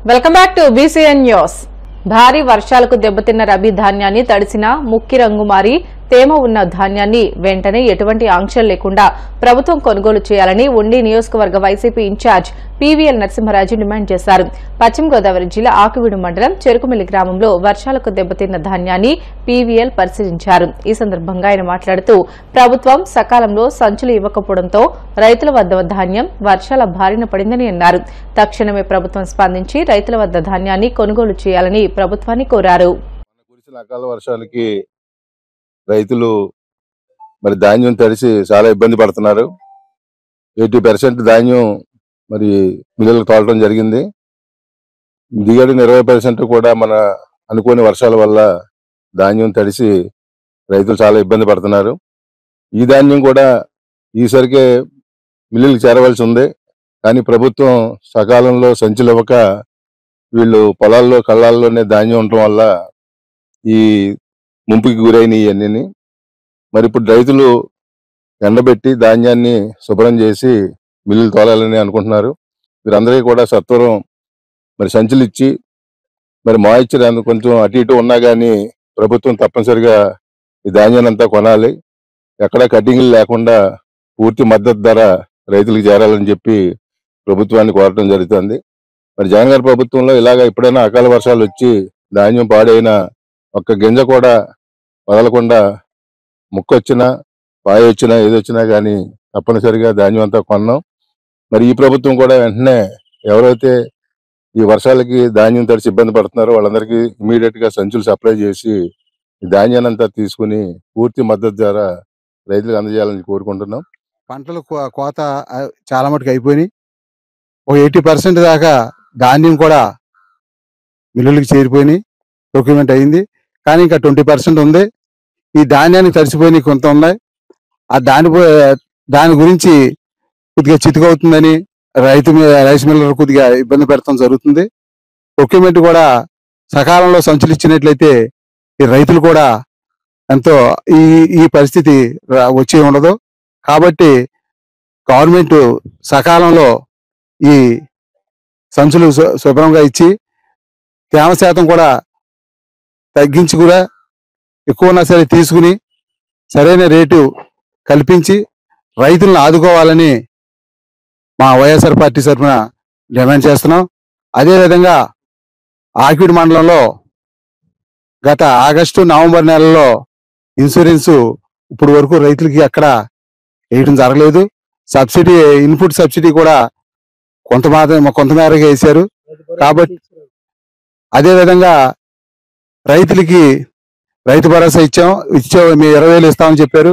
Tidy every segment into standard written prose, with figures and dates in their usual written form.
Welcome back to BCN news. భారీ వర్షాలకు దెబ్బతిన్న రబీ ధాన్యాన్ని తడిసిన ముక్కి రంగు మారి తేమ ఉన్న ధాన్యాన్ని వెంటనే ఎటువంటి ఆంక్షలు లేకుండా ప్రభుత్వం కొనుగోలు చేయాలని ఉండి నియోజకవర్గ వైసీపీ ఇన్ఛార్జ్ పీవీఎల్ నరసింహరాజు డిమాండ్ చేశారు. పశ్చిమ గోదావరి జిల్లా ఆకువీడు మండలం చెరుకుమిల్లి గ్రామంలో వర్షాలకు దెబ్బతిన్న ధాన్యాన్ని పీవీఎల్ పరిశీలించారు. ఈ సందర్భంగా ఆయన మాట్లాడుతూ ప్రభుత్వం సకాలంలో సంచులు ఇవ్వకపోవడంతో రైతుల వద్ద ధాన్యం వర్షాల బారిన పడిందని అన్నారు. తక్షణమే ప్రభుత్వం స్పందించి రైతుల వద్ద ధాన్యాన్ని కొనుగోలు చేయాలని ప్రభుత్వాన్ని కోరారు. రైతులు మరి ధాన్యం తడిసి చాలా ఇబ్బంది పడుతున్నారు. 80% ధాన్యం మరి మిల్లులకు తోలడం జరిగింది. దిగడిన 20% కూడా మన అనుకోని వర్షాల వల్ల ధాన్యం తడిసి రైతులు చాలా ఇబ్బంది పడుతున్నారు. ఈ ధాన్యం కూడా ఈసరికే మిల్లులకు చేరవలసి ఉంది. కానీ ప్రభుత్వం సకాలంలో సంచులు ఇవ్వక వీళ్ళు పొలాల్లో కళ్ళాల్లోనే ధాన్యం ఉండటం వల్ల ఈ ముంపుకి గురైన ఇవన్నీ మరి ఇప్పుడు రైతులు ఎండబెట్టి ధాన్యాన్ని శుభ్రం చేసి మిల్లులు తోలాలని అనుకుంటున్నారు. వీరందరికీ కూడా సత్వరం మరి సంచులు ఇచ్చి మరి మాయిశ్చర్ కొంచెం అటు ఇటు ఉన్నా కానీ ప్రభుత్వం తప్పనిసరిగా ఈ ధాన్యాన్ని అంతా కొనాలి. ఎక్కడా కటింగ్లు లేకుండా పూర్తి మద్దతు ధర రైతులకు చేరాలని చెప్పి ప్రభుత్వాన్ని కోరటం జరుగుతుంది. మరి జగన్ గారి ప్రభుత్వంలో ఇలాగ ఎప్పుడైనా అకాల వర్షాలు వచ్చి ధాన్యం పాడైన ఒక్క గింజ కూడా వదలకుండా ముక్కొచ్చినా పాయ వచ్చినా ఏదొచ్చినా కానీ తప్పనిసరిగా ధాన్యం అంతా కొన్నాం. మరి ఈ ప్రభుత్వం కూడా వెంటనే ఎవరైతే ఈ వర్షాలకి ధాన్యం తడిచి ఇబ్బంది పడుతున్నారో వాళ్ళందరికీ ఇమీడియట్ గా సంచులు సప్లై చేసి ఈ ధాన్యాన్ని అంతా తీసుకుని పూర్తి మద్దతు ధర రైతులకు అందజేయాలని కోరుకుంటున్నాం. పంటలు కోత చాలా మటుకు అయిపోయినాయి. ఒక 80% దాకా ధాన్యం కూడా మిల్లులకు చేరిపోయినాయి, ప్రొక్యూర్మెంట్ అయింది. కానీ ఇంకా 20% ఉంది. ఈ ధాన్యానికి తడిసిపోయినాయి కొంత ఉన్నాయి. ఆ దాని గురించి కొద్దిగా చితుకవుతుందని రైస్ మిల్లర్ కొద్దిగా ఇబ్బంది పెడతాం జరుగుతుంది. ప్రొక్యూర్మెంట్ కూడా సకాలంలో సంచులు ఇచ్చినట్లయితే ఈ రైతులు కూడా ఎంతో ఈ పరిస్థితి వచ్చి ఉండదు. కాబట్టి గవర్నమెంట్ సకాలంలో ఈ సంచులు శుభ్రంగా ఇచ్చి తేమ శాతం కూడా తగ్గించి కూడా ఎక్కువ ఉన్నా సరే తీసుకుని సరైన రేటు కల్పించి రైతులను ఆదుకోవాలని మా వైఎస్ఆర్ పార్టీ తరఫున డిమాండ్ చేస్తున్నాం. అదేవిధంగా ఆకివీడు మండలంలో గత ఆగస్టు నవంబర్ నెలలో ఇన్సూరెన్స్ ఇప్పుడు వరకు రైతులకి అక్కడ వేయడం జరగలేదు. సబ్సిడీ ఇన్పుట్ సబ్సిడీ కూడా కొంతమేరగా వేశారు. కాబట్టి అదేవిధంగా రైతులకి రైతు భరోసా ఇచ్చే మీ 20,000 ఇస్తామని చెప్పారు.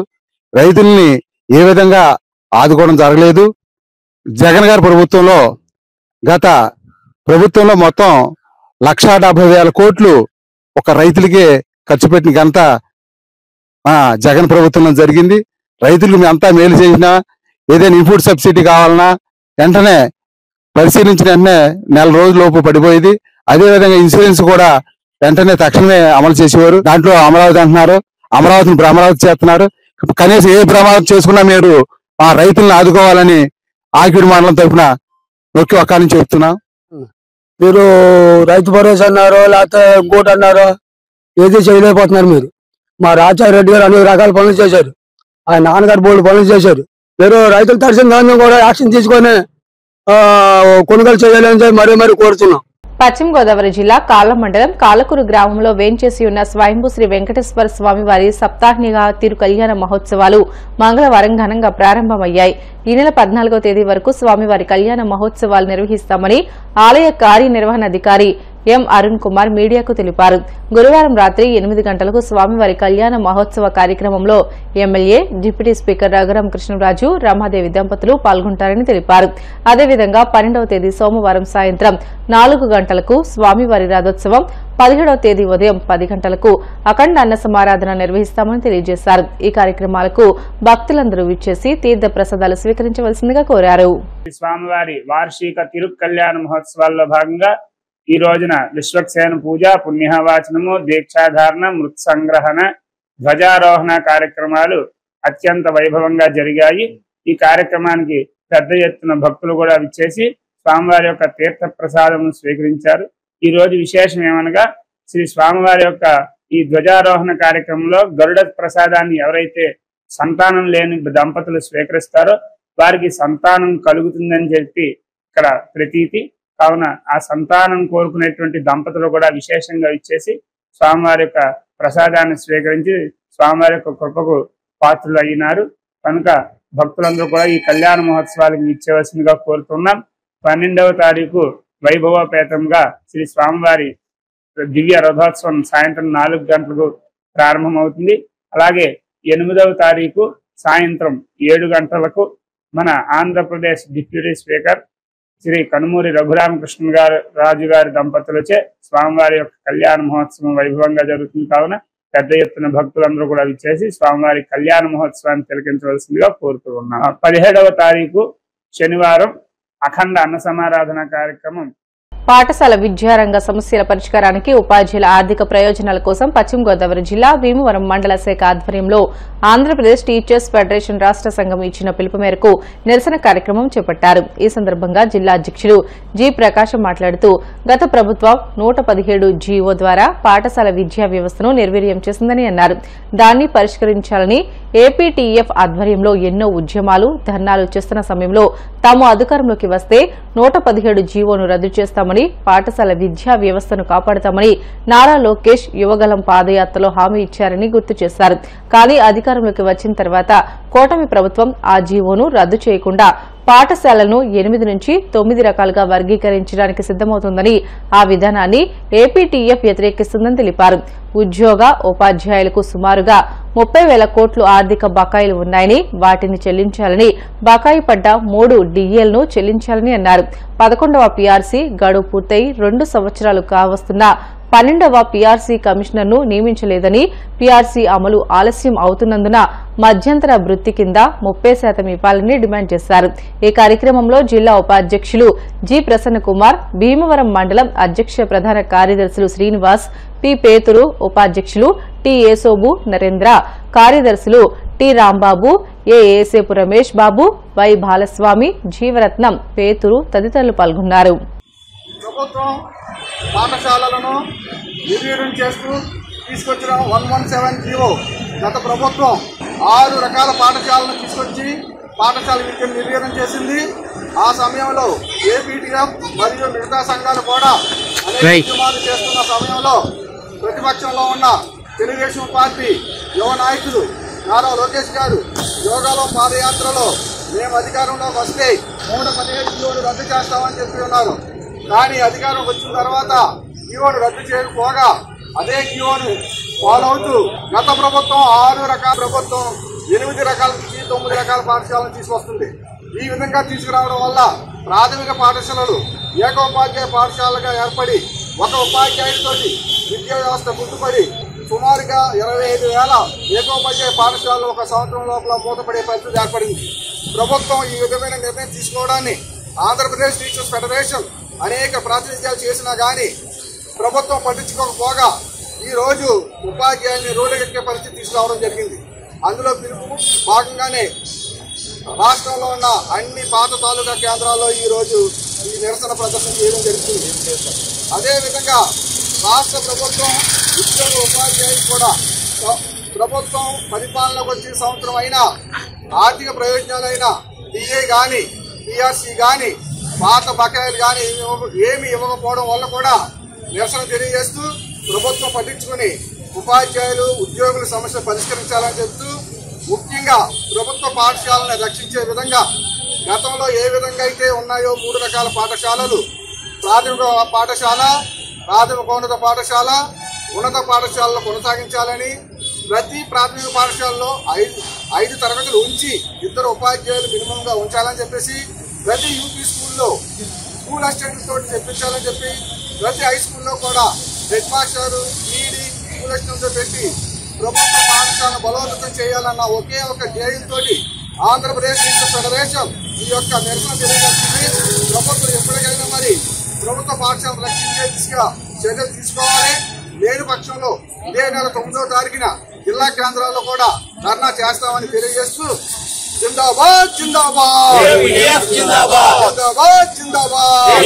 రైతుల్ని ఏ విధంగా ఆదుకోవడం జరగలేదు. జగన్ గారి ప్రభుత్వంలో గత ప్రభుత్వంలో మొత్తం 1,70,000 కోట్లు ఒక రైతులకే ఖర్చు పెట్టిన ఘనత జగన్ ప్రభుత్వంలో జరిగింది. రైతులకు అంతా మేలు చేసినా ఏదైనా ఇన్పుట్ సబ్సిడీ కావాలన్నా వెంటనే పరిశీలించిన వెంటనే నెల రోజుల లోపు పడిపోయేది. అదేవిధంగా ఇన్సూరెన్స్ కూడా వెంటనే తక్షణమే అమలు చేసేవారు. దాంట్లో అమరావతి అంటున్నారు, అమరావతిని భ్రమరావతి చేస్తున్నారు. కనీసం ఏ భ్రమరావతి చేసుకున్నా మీరు ఆ రైతులను ఆదుకోవాలని ఆకివీడు మండలం తరఫున నొక్కి ఒక్క నుంచి చెప్తున్నాం. మీరు రైతు భరోసా అన్నారు, లేకపోతే ఇంకోటి అన్నారు, ఏది చేయలేకపోతున్నారు. మీరు మా రాజారెడ్డి రెడ్డి గారు అనేక రకాల పనులు చేశారు. ఆయన నాన్నగారు బోల్డ్ పనులు చేశారు. మీరు రైతులు తడిసిన ధాన్యం కూడా యాక్షన్ తీసుకొని కొనుగోలు చేయాలని చెప్పి మరీ కోరుతున్నాం. పశ్చిమ గోదావరి జిల్లా కాళ్ళ మండలం కాలకూరు గ్రామంలో వేంచేసి ఉన్న స్వయంభూ శ్రీ వెంకటేశ్వర స్వామి వారి సప్తాహ్నిగా తిరు కళ్యాణ మహోత్సవాలు మంగళవారం ఘనంగా ప్రారంభమయ్యాయి. ఈ నెల 14వ తేదీ వరకు స్వామివారి కళ్యాణ మహోత్సవాలు నిర్వహిస్తామని ఆలయ కార్యనిర్వహణాధికారి ఎం అరుణ్ కుమార్ మీడియాకు తెలిపారు. గురువారం రాత్రి 8 గంటలకు స్వామివారి కళ్యాణ మహోత్సవ కార్యక్రమంలో MLA deputy speaker Raghurama Krishnaraju, Ramadevi దంపతులు పాల్గొంటారని తెలిపారు. అదేవిధంగా 12వ తేదీ సోమవారం సాయంత్రం 4 గంటలకు స్వామివారి రథోత్సవం, 17వ తేదీ ఉదయం 10 గంటలకు అఖండ అన్న సమారాధన నిర్వహిస్తామని తెలియజేశారు. ఈ కార్యక్రమాలకు భక్తులందరూ విచ్చేసి తీర్థ ప్రసాదాలు స్వీకరించవలసిందిగా కోరారు. స్వామివారి వార్షిక తిరు కళ్యాణ మహోత్సవాల్లో భాగంగా ఈ రోజున విశ్వక్సేన పూజ, పుణ్యవాచనము, దీక్షాధారణ, మృత్ సంగ్రహణ, ధ్వజారోహణ కార్యక్రమాలు అత్యంత వైభవంగా జరిగాయి. ఈ కార్యక్రమానికి పెద్ద ఎత్తున భక్తులు కూడా విచ్చేసి స్వామివారి యొక్క తీర్థ ప్రసాదమును స్వీకరించారు. ఈ రోజు విశేషం ఏమనగా శ్రీ స్వామివారి యొక్క ఈ ధ్వజారోహణ కార్యక్రమంలో గరుడ ప్రసాదాన్ని ఎవరైతే సంతానం లేని దంపతులు స్వీకరిస్తారో వారికి సంతానం కలుగుతుందని చెప్పి ఇక్కడ ప్రతీతి. కావున ఆ సంతానం కోరుకునేటువంటి దంపతులు కూడా విశేషంగా ఇచ్చేసి స్వామివారి యొక్క ప్రసాదాన్ని స్వీకరించి స్వామివారి యొక్క కృపకు పాత్రలు అయినారు. కనుక భక్తులందరూ కూడా ఈ కళ్యాణ మహోత్సవాలకు ఇచ్చేవలసిందిగా కోరుతున్నాం. 12వ తారీఖు వైభవపేతంగా శ్రీ స్వామివారి దివ్య రథోత్సవం సాయంత్రం 4 గంటలకు ప్రారంభమవుతుంది. అలాగే 8వ తారీఖు సాయంత్రం 7 గంటలకు మన ఆంధ్రప్రదేశ్ డిప్యూటీ స్పీకర్ శ్రీ కనుమూరి రఘురామకృష్ణ రాజు గారి దంపతులచే స్వామివారి యొక్క కళ్యాణ మహోత్సవం వైభవంగా జరుగుతుంది. కావున పెద్ద ఎత్తున భక్తులందరూ కూడా విచ్చేసి స్వామివారి కళ్యాణ మహోత్సవాన్ని తిలకించవలసిందిగా కోరుతూ ఉన్నాం. 17వ తారీఖు శనివారం అఖండ అన్న సమారాధన కార్యక్రమం. పాఠశాల విద్యారంగ సమస్యల పరిష్కారానికి ఉపాధ్యాయుల ఆర్థిక ప్రయోజనాల కోసం పశ్చిమ గోదావరి జిల్లా భీమవరం మండల శాఖ ఆధ్వర్యంలో ఆంధ్రప్రదేశ్ టీచర్స్ ఫెడరేషన్ రాష్ట్ర సంఘం ఇచ్చిన పిలుపు మేరకు నిరసన కార్యక్రమం చేపట్టారు. ఈ సందర్భంగా జిల్లా అధ్యక్షులు జి ప్రకాశం మాట్లాడుతూ గత ప్రభుత్వం 117 జీవో ద్వారా పాఠశాల విద్యా వ్యవస్థను నిర్వీర్యం చేసిందని అన్నారు. దాన్ని పరిష్కరించాలని ఏపీటీఎఫ్ ఆధ్వర్యంలో ఎన్నో ఉద్యమాలు ధర్నాలు చేస్తున్న సమయంలో తాము అధికారంలోకి వస్తే 117 జీవోను రద్దు చేస్తామని పాఠశాల విద్యా వ్యవస్థను కాపాడతామని నారా లోకేష్ యువగలం పాదయాత్రలో హామీ ఇచ్చారని గుర్తు చేశారు. కానీ అధికారంలోకి వచ్చిన తర్వాత కూటమి ప్రభుత్వం ఆ జీవోను రద్దు చేయకుండా పాఠశాలను 8 నుంచి 9 రకాలుగా వర్గీకరించడానికి సిద్దమవుతుందని ఆ విధానాన్ని ఏపీటీఎఫ్ వ్యతిరేకిస్తుందని తెలిపారు. ఉద్యోగ ఉపాధ్యాయులకు సుమారుగా 30,000 కోట్లు ఆర్థిక బకాయిలు ఉన్నాయని వాటిని చెల్లించాలని బకాయి పడ్డ 3 డిఏలను చెల్లించాలని అన్నారు. 11వ పీఆర్సీ గడువు పూర్తయి 2 సంవత్సరాలు కావస్తున్నా 12వ పీఆర్సీ కమిషనర్ను నియమించలేదని పీఆర్సీ అమలు ఆలస్యం అవుతున్నందున మధ్యంతర వృత్తి కింద 30% ఇవ్వాలని డిమాండ్ చేశారు. ఈ కార్యక్రమంలో జిల్లా ఉపాధ్యక్షులు జి ప్రసన్న కుమార్, భీమవరం మండలం అధ్యక్ష ప్రధాన కార్యదర్శులు శ్రీనివాస్, పి పేతురు, ఉపాధ్యక్షులు టి ఏసోబు నరేంద్ర, కార్యదర్శులు T Rambabu, Yesepu Ramesh Babu, why Balaswamy, Jeevaratnam, పేతురు తదితరులు పాల్గొన్నారు. ప్రభుత్వం పాఠశాలలను నిర్వీర్యం చేస్తూ తీసుకొచ్చిన 117 జీవో గత ప్రభుత్వం 6 రకాల పాఠశాలను తీసుకొచ్చి పాఠశాల విద్యను నిర్వీర్యం చేసింది. ఆ సమయంలో ఏపీటీఎఫ్ మరియు మిగతా సంఘాలు కూడా అనేక ఉద్యమాలు చేస్తున్న సమయంలో ప్రతిపక్షంలో ఉన్న తెలుగుదేశం పార్టీ యువ నాయకులు నారా లోకేష్ గారు యోగాలో పాదయాత్రలో మేము అధికారంలోకి వస్తే 117 జీవోలు రద్దు చేస్తామని చెప్పి ఉన్నారు. కానీ అధికారం వచ్చిన తర్వాత జీవోను రద్దు చేయకపోగా అదే జీవోను ఫాలో అవుతూ గత ప్రభుత్వం 6 రకాల ప్రభుత్వం 8 రకాల నుంచి 9 రకాల పాఠశాలను తీసుకొస్తుంది. ఈ విధంగా తీసుకురావడం వల్ల ప్రాథమిక పాఠశాలలు ఏకోపాధ్యాయ పాఠశాలగా ఏర్పడి ఒక ఉపాధ్యాయుడితోటి విద్యా వ్యవస్థ గుర్తుపడి సుమారుగా 25,000 ఏకోపాధ్యాయ పాఠశాలలు ఒక సంవత్సరం లోపల మూతపడే పరిస్థితి ఏర్పడింది. ప్రభుత్వం ఈ విధమైన నిర్ణయం తీసుకోవడాన్ని ఆంధ్రప్రదేశ్ టీచర్స్ ఫెడరేషన్ అనేక ప్రాతినిధ్యాలు చేసినా కానీ ప్రభుత్వం పట్టించుకోకపోగా ఈ రోజు ఉపాధ్యాయుల్ని రోడ్డుకెక్కే పరిస్థితి తీసుకురావడం జరిగింది. అందులో పిలుపు భాగంగానే రాష్ట్రంలో ఉన్న అన్ని పాత తాలూకా కేంద్రాల్లో ఈ రోజు ఈ నిరసన ప్రదర్శన చేయడం జరుగుతుంది. అదేవిధంగా రాష్ట్ర ప్రభుత్వం ఉద్యోగ ఉపాధ్యాయులు కూడా ప్రభుత్వం పరిపాలనకు వచ్చే సంవత్సరం అయినా ఆర్థిక ప్రయోజనాలైన డిఏ కానీ పిఆర్సీ కానీ పాత బకాయిలు కానీ ఏమి ఇవ్వకపోవడం వల్ల కూడా నిరసన తెలియజేస్తూ ప్రభుత్వం పట్టించుకుని ఉపాధ్యాయులు ఉద్యోగుల సమస్యలు పరిష్కరించాలని చెబుతూ ముఖ్యంగా ప్రభుత్వ పాఠశాలను రక్షించే విధంగా గతంలో ఏ విధంగా అయితే ఉన్నాయో 3 రకాల పాఠశాలలు ప్రాథమిక పాఠశాల, ప్రాథమికోన్నత పాఠశాల, ఉన్నత పాఠశాలలో కొనసాగించాలని ప్రతి ప్రాథమిక పాఠశాలలో 5 తరగతులు ఉంచి 2 ఉపాధ్యాయులు మినిమంగా ఉంచాలని చెప్పేసి ప్రతి యూపీ స్కూల్లో స్కూల్ అసిస్టెంట్ తోటి చెప్పించాలని చెప్పి ప్రతి హై స్కూల్లో కూడా హెడ్ మాస్టర్ ఈడీ స్కూల్ అసిస్టెంట్తో పెట్టి ప్రభుత్వ పాఠశాలను బలోపేతం చేయాలన్న ఒకే ఒక ధ్యేయంతో ఆంధ్రప్రదేశ్ టీచర్స్ ఫెడరేషన్ ఈ యొక్క నిరసన తెలియజేస్తుంది. ప్రభుత్వం ఎప్పటికైనా మరి ప్రభుత్వ పాఠశాలను రక్షించే దిశగా చర్యలు తీసుకోవాలి. లేని పక్షంలో ఇదే నెల 9వ తారీఖున జిల్లా కేంద్రాల్లో కూడా ధర్నా చేస్తామని తెలియజేస్తూ జిందాబాద్ జిందాబాద్ జిందాబాద్ జిందాబాద్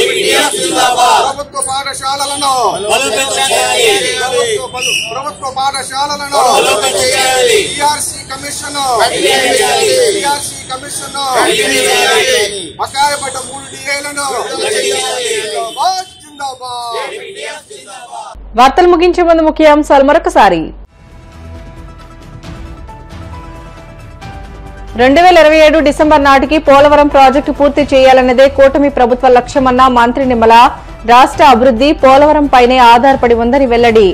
ప్రభుత్వ పాఠశాలలను ప్రభుత్వ పాఠశాలలను టీఆర్సీ కమిషన్ బకాయపడ్డ 3 డిఏలను జిందాబాద్. వార్తలు ముగించే ముందు ముఖ్య అంశాలు మరొకసారి. 2027 డిసెంబర్ నాటికి పోలవరం ప్రాజెక్టు పూర్తి చేయాలన్నదే కూటమి ప్రభుత్వ లక్ష్యమన్న మంత్రి నిమ్మల. రాష్ట్ర అభివృద్ధి పోలవరం పైనే ఆధారపడి ఉందని వెల్లడి.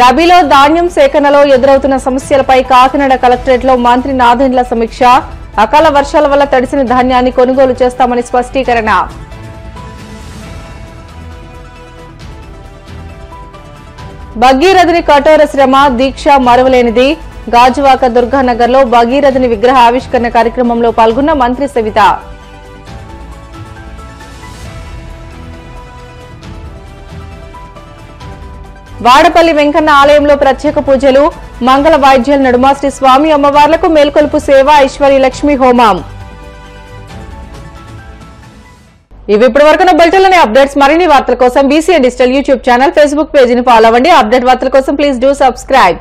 రబీలో ధాన్యం సేకరణలో ఎదురవుతున్న సమస్యలపై కాకినాడ కలెక్టరేట్లో మంత్రి నాదెండ్ల సమీక్ష. అకాల వర్షాల వల్ల తడిసిన ధాన్యాన్ని కొనుగోలు చేస్తామని స్పష్టీకరణ. భగీరథుని కఠోర శ్రమ దీక్ష మరువలేనిది. గాజువాక దుర్గానగర్లో భగీరథుని విగ్రహ ఆవిష్కరణ కార్యక్రమంలో పాల్గొన్న మంత్రి సవిత. వాడపల్లి వెంకన్న ఆలయంలో ప్రత్యేక పూజలు. మంగళ వాయిద్యాల నడుమ శ్రీ స్వామి అమ్మవార్లకు మేల్కొలుపు సేవ, ఐశ్వర్య లక్ష్మి హోమం. ఇవి ఇప్పటి వరకు బులెటిన్లోని అప్డేట్స్. మరిన్ని వార్తల కోసం BCN digital YouTube channel, Facebook పేజీని ఫాలో అవ్వండి. అప్డేట్ వార్తల కోసం ప్లీజ్ డూ సబ్స్క్రైబ్.